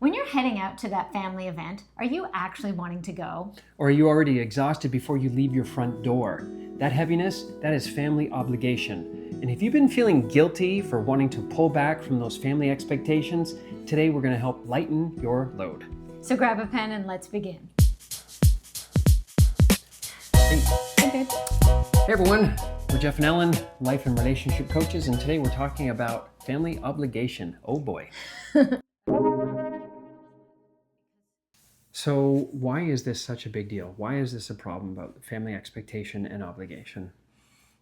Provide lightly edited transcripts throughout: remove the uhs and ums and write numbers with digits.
When you're heading out to that family event, are you actually wanting to go? Or are you already exhausted before you leave your front door? That heaviness, that is family obligation. And if you've been feeling guilty for wanting to pull back from those family expectations, today we're going to help lighten your load. So grab a pen and let's begin. Hey. Okay. Hey everyone, we're Jeff and Ellen, life and relationship coaches, and today we're talking about family obligation. Oh boy. So why is this such a big deal? Why is this a problem about family expectation and obligation?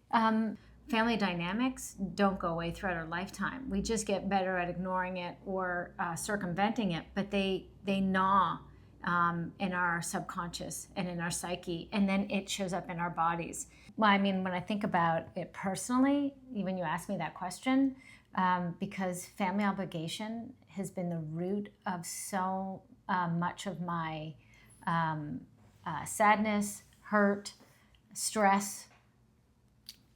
Family dynamics don't go away throughout our lifetime. We just get better at ignoring it or circumventing it, but they gnaw in our subconscious and in our psyche, and then it shows up in our bodies. Well, I mean, when I think about it personally, when you ask me that question, because family obligation has been the root of so much of my sadness, hurt, stress.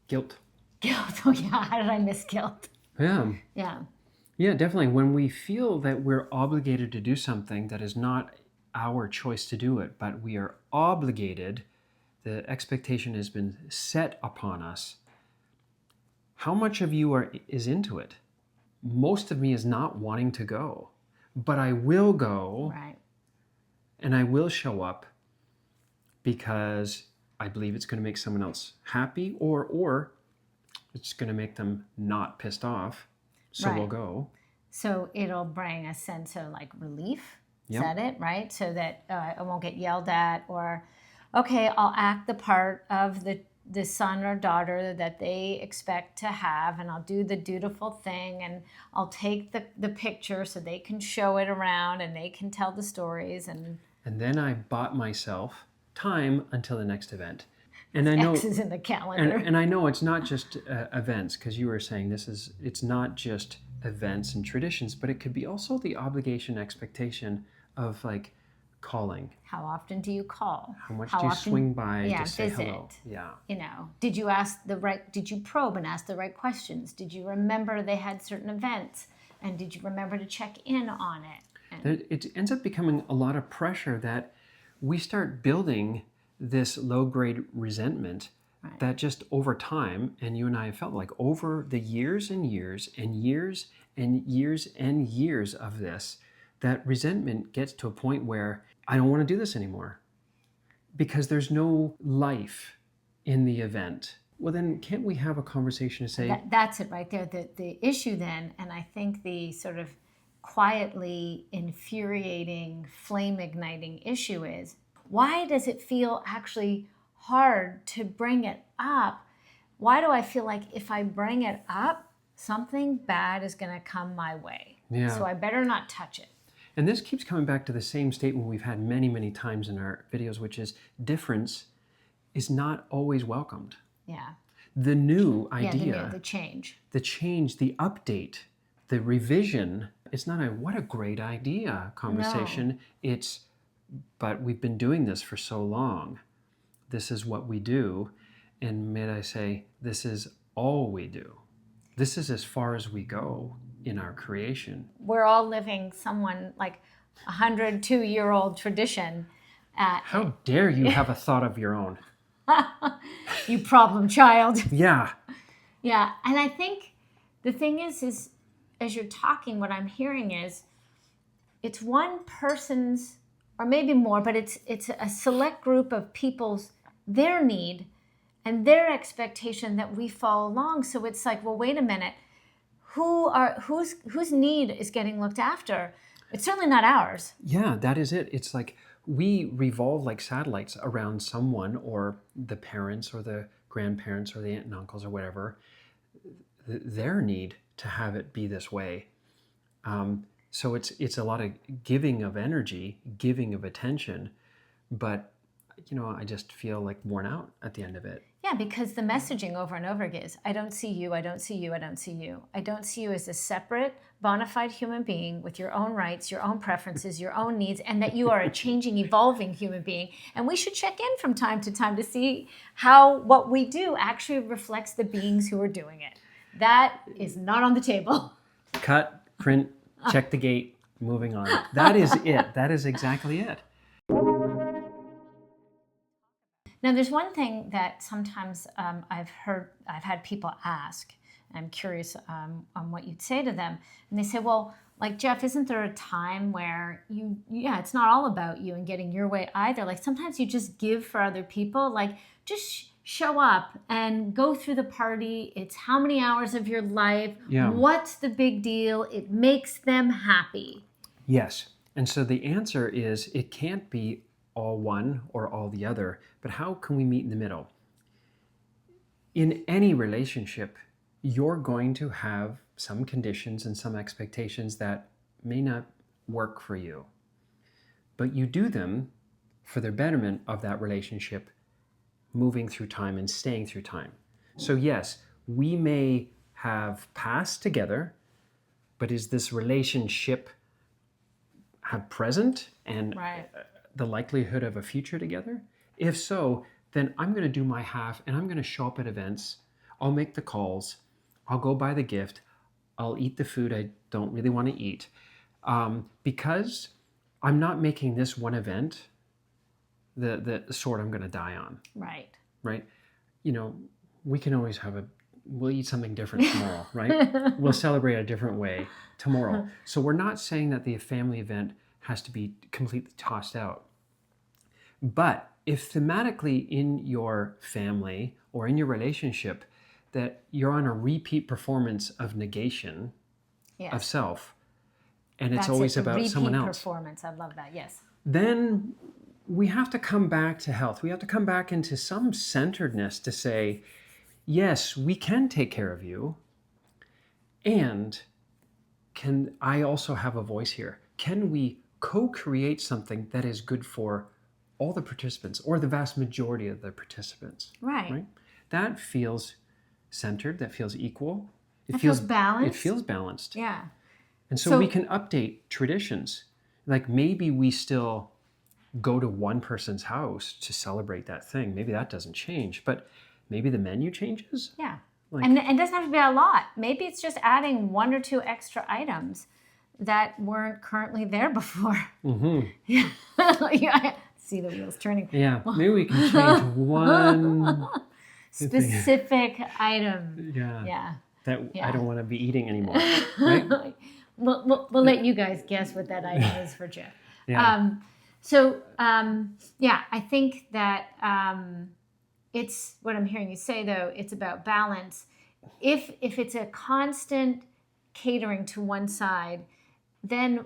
Guilt. Oh yeah, how did I miss guilt? Yeah. Yeah, Definitely. When we feel that we're obligated to do something that is not our choice to do it, but we are obligated, the expectation has been set upon us. How much of you is into it? Most of me is not wanting to go, but I will go. right. And I will show up because I believe it's going to make someone else happy, or it's going to make them not pissed off. So Right. we'll go. So it'll bring a sense of like relief. Is Yep. that it? Right? So that I won't get yelled at, or okay, I'll act the part of the son or daughter that they expect to have, and I'll do the dutiful thing, and I'll take the picture so they can show it around and they can tell the stories. And then I bought myself time until the next event. And I know X's in the calendar. and I know it's not just events, because you were saying it's not just events and traditions, but it could be also the obligation expectation of like calling. How often do you call? How much do you swing by to say visit. hello? Yeah. You know, did you probe and ask the right questions? Did you remember they had certain events? And did you remember to check in on it? It ends up becoming a lot of pressure that we start building this low-grade resentment that just over time, and you and I have felt like over the years and years and years and years and years of this, that resentment gets to a point where I don't want to do this anymore because there's no life in the event. Well, then can't we have a conversation to say... That's it right there. The issue then, and I think the sort of quietly infuriating, flame-igniting issue is, why does it feel actually hard to bring it up? Why do I feel like if I bring it up, something bad is going to come my way? Yeah. So I better not touch it. And this keeps coming back to the same statement we've had many, many times in our videos, which is difference is not always welcomed. Yeah. The new idea, Yeah, the change, the update, the revision, it's not what a great idea conversation. No. It's, but we've been doing this for so long. This is what we do. And may I say, this is all we do. This is as far as we go in our creation. We're all living someone like 102-year-old tradition. How dare you have a thought of your own? You problem child. Yeah. Yeah, and I think the thing is as you're talking, what I'm hearing is it's one person's, or maybe more, but it's a select group of people's, their need and their expectation that we follow along. So it's like, well, wait a minute, whose need is getting looked after? It's certainly not ours. Yeah, that is it. It's like we revolve like satellites around someone, or the parents or the grandparents or the aunt and uncles or whatever, their need to have it be this way. So it's a lot of giving of energy, giving of attention, but I just feel like worn out at the end of it. Yeah, because the messaging over and over again is, I don't see you, I don't see you, I don't see you. I don't see you as a separate, bona fide human being with your own rights, your own preferences, your own needs, and that you are a changing, evolving human being. And we should check in from time to time to see how what we do actually reflects the beings who are doing it. That is not on the table. Cut, print, check the gate, moving on. That is it. That is exactly it. Now, there's one thing that sometimes I've had people ask, and I'm curious on what you'd say to them. And they say, well, like, Jeff, isn't there a time where it's not all about you and getting your way either. Like, sometimes you just give for other people, like, just show up and go through the party. It's how many hours of your life? Yeah. What's the big deal? It makes them happy. Yes. And so the answer is it can't be all one or all the other, but how can we meet in the middle? In any relationship, you're going to have some conditions and some expectations that may not work for you, but you do them for the betterment of that relationship, moving through time and staying through time. So yes, we may have passed together, but is this relationship have present and the likelihood of a future together? If so, then I'm going to do my half and I'm going to show up at events. I'll make the calls. I'll go buy the gift. I'll eat the food I don't really want to eat. Because I'm not making this one event the sword I'm going to die on. Right. Right? You know, we can always we'll eat something different tomorrow, right? We'll celebrate a different way tomorrow. So we're not saying that the family event has to be completely tossed out. But if thematically in your family or in your relationship that you're on a repeat performance of negation of self, and it's always about someone else. Repeat performance, I love that, yes. Then we have to come back to health. We have to come back into some centeredness to say, yes, we can take care of you, and can I also have a voice here? Can we co-create something that is good for all the participants or the vast majority of the participants? Right. That feels centered, that feels equal. It feels balanced. It feels balanced. Yeah. And so we can update traditions. Like maybe we still go to one person's house to celebrate that thing. Maybe that doesn't change, but maybe the menu changes. Yeah. And it doesn't have to be a lot. Maybe it's just adding one or two extra items that weren't currently there before. Mm-hmm. Yeah. I see the wheels turning. Yeah. Maybe we can change one specific item. Yeah. Yeah. That I don't want to be eating anymore. Right? We'll let you guys guess what that item is for Jeff. Yeah. I think that it's what I'm hearing you say, though, it's about balance. If it's a constant catering to one side, then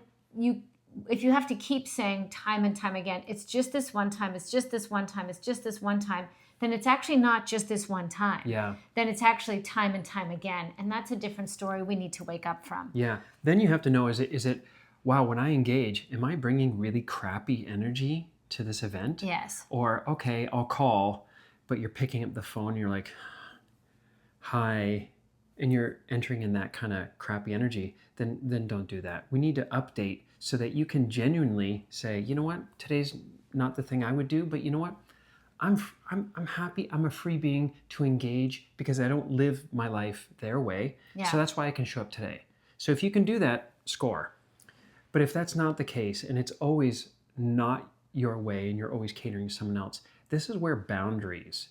if you have to keep saying time and time again, it's just this one time, it's just this one time, it's just this one time, then it's actually not just this one time. Yeah. Then it's actually time and time again. And that's a different story we need to wake up from. Yeah. Then you have to know, is it, wow, when I engage, am I bringing really crappy energy to this event? Yes. Or, okay, I'll call, but you're picking up the phone, and you're like, hi, and you're entering in that kind of crappy energy, then don't do that. We need to update so that you can genuinely say, you know what, today's not the thing I would do, but you know what? I'm happy. I'm a free being to engage because I don't live my life their way. Yeah. So that's why I can show up today. So if you can do that, score. But if that's not the case and it's always not your way and you're always catering to someone else, this is where boundaries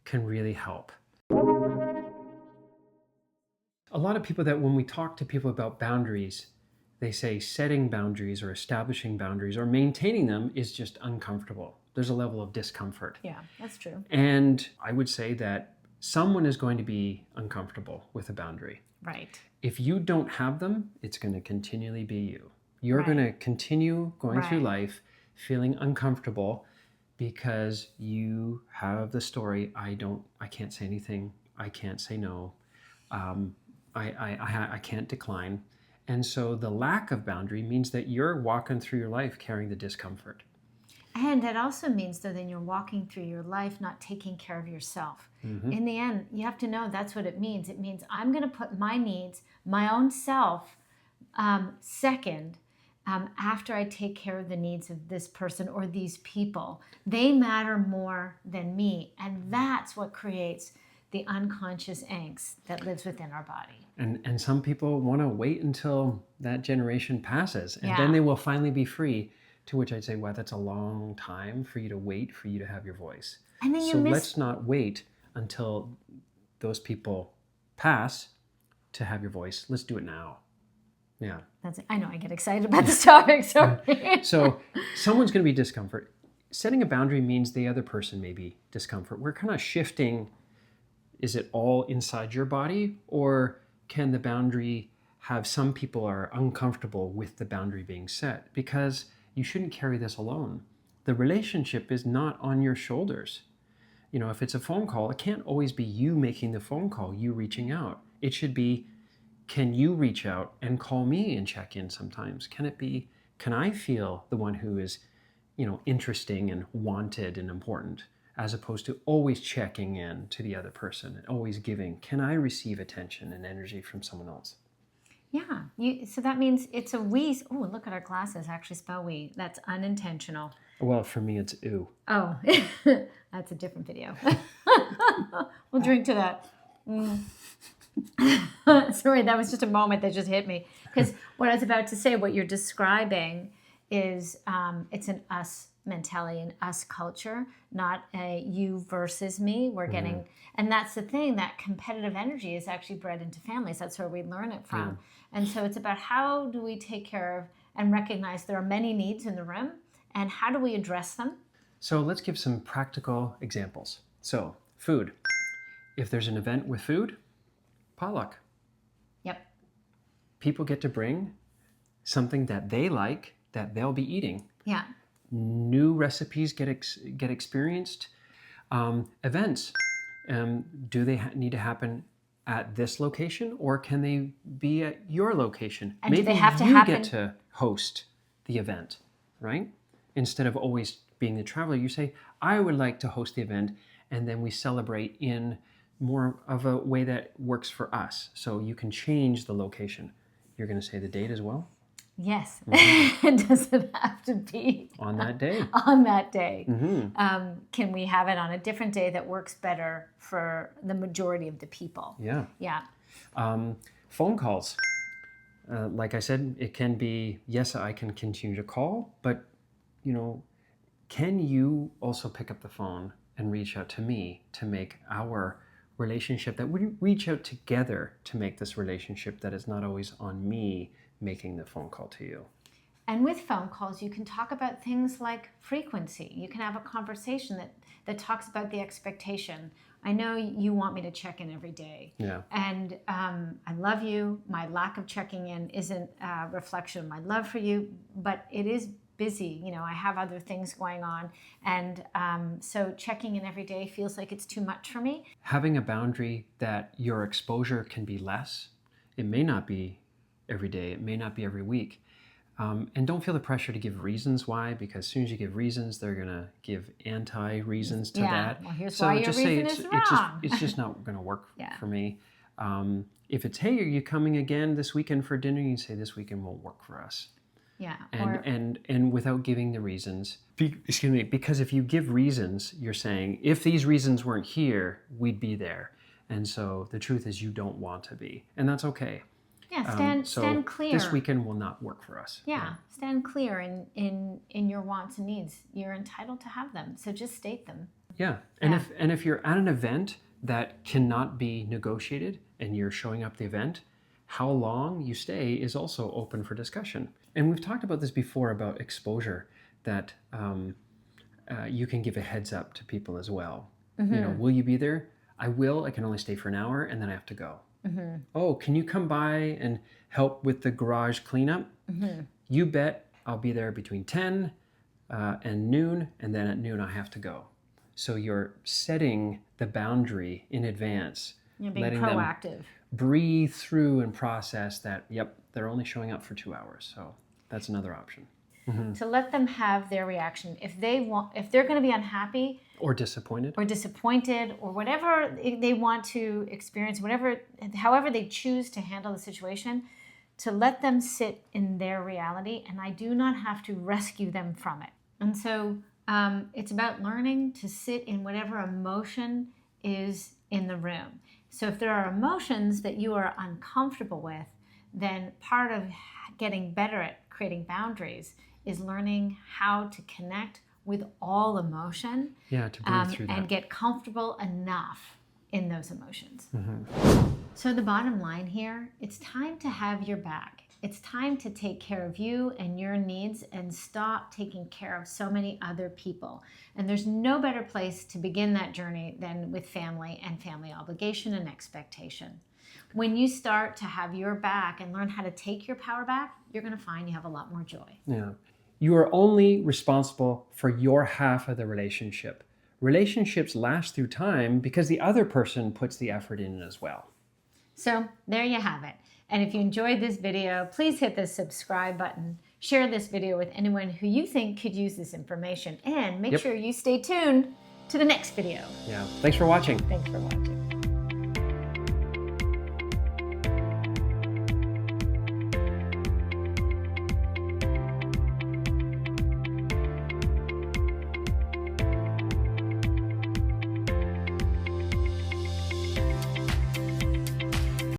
can really help. A lot of people that when we talk to people about boundaries, they say setting boundaries or establishing boundaries or maintaining them is just uncomfortable. There's a level of discomfort. Yeah, that's true. And I would say that someone is going to be uncomfortable with a boundary. Right. If you don't have them, it's going to continually be you. You're going to continue going through life feeling uncomfortable because you have the story, I can't say anything, I can't say no, I can't decline. And so the lack of boundary means that you're walking through your life carrying the discomfort. And that also means, though, then you're walking through your life not taking care of yourself. Mm-hmm. In the end, you have to know that's what it means. It means I'm going to put my needs, my own self, second after I take care of the needs of this person or these people. They matter more than me. And that's what creates the unconscious angst that lives within our body. And some people want to wait until that generation passes, and then Yeah. they will finally be free. To which I'd say, wow, that's a long time for you to wait for you to have your voice. And then So let's not wait until those people pass to have your voice. Let's do it now. Yeah. I know I get excited about this topic. Sorry. So someone's going to be discomfort. Setting a boundary means the other person may be discomfort. We're kind of shifting. Is it all inside your body, or can the boundary have some people are uncomfortable with the boundary being set? Because you shouldn't carry this alone. The relationship is not on your shoulders. If it's a phone call, it can't always be you making the phone call, you reaching out. It should be, can you reach out and call me and check in sometimes? Can it be, can I feel the one who is, interesting and wanted and important, as opposed to always checking in to the other person and always giving? Can I receive attention and energy from someone else? Yeah. So that means it's a we. Oh, look at our glasses. Actually spell we. That's unintentional. Well, for me, it's ooh. Oh, that's a different video. We'll drink to that. Sorry, that was just a moment that just hit me. Because what I was about to say, what you're describing is it's an us mentality, an us culture, not a you versus me. We're getting, and that's the thing, that competitive energy is actually bred into families. That's where we learn it from. And so it's about how do we take care of and recognize there are many needs in the room, and how do we address them? So let's give some practical examples. So food. If there's an event with food, potluck. Yep. People get to bring something that they like, that they'll be eating. Yeah. New recipes get experienced. Events. Do they need to happen at this location, or can they be at your location? And maybe do they have to you happen? get to host the event, right? Instead of always being the traveler, you say, I would like to host the event, and then we celebrate in more of a way that works for us. So you can change the location. You're going to say the date as well? Yes. Does it have to be on that day? On that day. Can we have it on a different day that works better for the majority of the people? Yeah. Yeah. Phone calls. Like I said, it can be, yes, I can continue to call, but, can you also pick up the phone and reach out to me to make our relationship, that we reach out together to make this relationship that is not always on me making the phone call to you. And with phone calls, you can talk about things like frequency. You can have a conversation that talks about the expectation. I know you want me to check in every day. Yeah. And I love you. My lack of checking in isn't a reflection of my love for you, but it is busy. I have other things going on. And so checking in every day feels like it's too much for me. Having a boundary that your exposure can be less. It may not be every day. It may not be every week. And don't feel the pressure to give reasons why, because as soon as you give reasons, they're going to give anti-reasons to that. Well, here's so why your just reason say is wrong. it's just not going to work Yeah. for me. If it's, hey, are you coming again this weekend for dinner? You say this weekend won't work for us. Yeah. And without giving the reasons, because if you give reasons, you're saying, if these reasons weren't here, we'd be there. And so the truth is you don't want to be, and that's okay. Yeah, stand clear. This weekend will not work for us. Yeah, stand clear in your wants and needs. You're entitled to have them, so just state them. Yeah, and if you're at an event that cannot be negotiated and you're showing up the event, how long you stay is also open for discussion. And we've talked about this before about exposure, that you can give a heads up to people as well. Will you be there? I will. I can only stay for an hour and then I have to go. Oh, can you come by and help with the garage cleanup? You bet. I'll be there between 10 and noon, and then at noon I have to go. So you're setting the boundary in advance. You're being letting proactive. Them breathe through and process that, yep, they're only showing up for 2 hours. So that's another option. To let them have their reaction. If they're going to be unhappy or disappointed or whatever they want to experience, however they choose to handle the situation, to let them sit in their reality, and I do not have to rescue them from it. And so it's about learning to sit in whatever emotion is in the room. So if there are emotions that you are uncomfortable with, then part of getting better at creating boundaries is learning how to connect with all emotion, to breathe through that. and get comfortable enough in those emotions. Mm-hmm. So the bottom line here, it's time to have your back. It's time to take care of you and your needs and stop taking care of so many other people. And there's no better place to begin that journey than with family and family obligation and expectation. When you start to have your back and learn how to take your power back, you're going to find you have a lot more joy. Yeah. You are only responsible for your half of the relationship. Relationships last through time because the other person puts the effort in as well. So there you have it. And if you enjoyed this video, please hit the subscribe button. Share this video with anyone who you think could use this information. And make sure you stay tuned to the next video. Yeah. Thanks for watching. Thanks for watching.